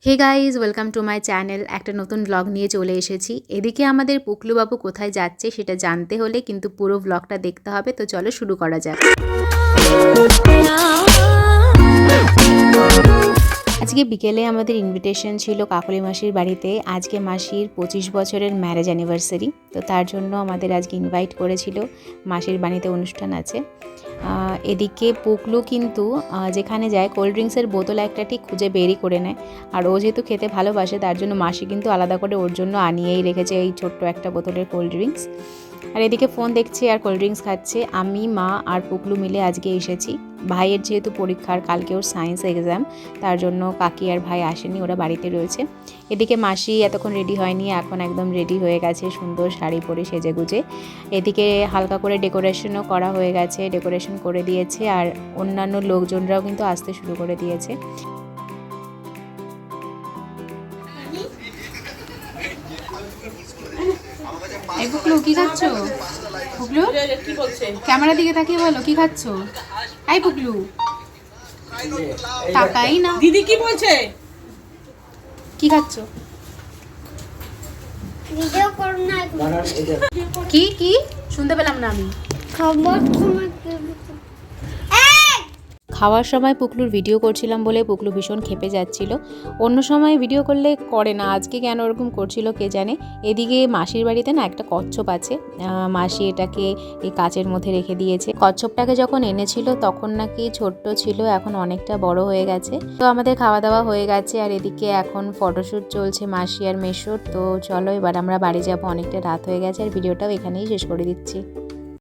Hey guys, welcome to my channel. একটা নতুন blog নিয়ে চলে এসেছি। এদিকে আমাদের পুকলুবাবু কোথায় যাচ্ছে সেটা জানতে হলে কিন্তু পুরো ব্লগটা দেখতে হবে। তো চলো শুরু করা যাক। আজকে বিকেলে আমাদের ইনভিটেশন ছিল কাকলি মাসির বাড়িতে। আজকে মাসির 25 বছরের ম্যারেজ অ্যানিভার্সারি, তো তার জন্য আমাদের আজকে ইনভাইট করেছিল। মাসির বাড়িতে অনুষ্ঠান আছে। এদিকে পুকলু কিন্তু যেখানে যায় কোল্ড ড্রিঙ্কসের বোতল একটা ঠিক খুঁজে বেরই করে নেয়। আর ও যেহেতু খেতে ভালোবাসে তার জন্য মাসি কিন্তু আলাদা করে ওর জন্য আনিয়েই রেখেছে এই ছোট্ট একটা বোতলের কোল্ড ড্রিঙ্কস। আর এদিকে ফোন দেখছে আর কোল্ড ড্রিঙ্কস খাচ্ছে। আমি, মা আর পুকলু মিলে আজকে এসেছি। ভাইয়ের যেহেতু পরীক্ষার, কালকে ওর সায়েন্স এক্সাম, তার জন্য কাকি আর ভাই আসেনি, ওরা বাড়িতে রয়েছে। এদিকে মাসি এতক্ষণ রেডি হয়নি, এখন একদম রেডি হয়ে গেছে সুন্দর শাড়ি পরে সেজেগুজে। এদিকে হালকা করে ডেকোরেশনও করা হয়ে গেছে, ডেকোরেশন করে দিয়েছে আর অন্যান্য লোকজনরাও কিন্তু আসতে শুরু করে দিয়েছে। এই পুকলু কি খাচ্ছ? পুকলু ক্যামেরা দিকে তাকিয়ে বলো কি খাচ্ছ? এই পুকলু তাকাই না। দিদি কি বলছে? কি খাচ্ছ? ভিডিও করো না। কি কি শুনতে পেলাম না আমি। খবর তোমার খাওয়ার সময় পুকলুর ভিডিও করছিলাম বলে পুকলু ভীষণ ক্ষেপে যাচ্ছিল। অন্য সময় ভিডিও করলে করে না, আজকে কেন ওরকম করছিল কে জানে। এদিকে মাসির বাড়িতে না একটা কচ্ছপ আছে। মাসি এটাকে এই কাচের মধ্যে রেখে দিয়েছে। কচ্ছপটাকে যখন এনেছিল তখন নাকি ছোট্ট ছিল, এখন অনেকটা বড় হয়ে গেছে। তো আমাদের খাওয়া দাওয়া হয়ে গেছে আর এদিকে এখন ফটোশ্যুট চলছে মাসি আর মেশোর। তো চলো এবার আমরা বাড়ি যাবো, অনেকটা রাত হয়ে গেছে আর ভিডিওটাও এখানেই শেষ করে দিচ্ছি।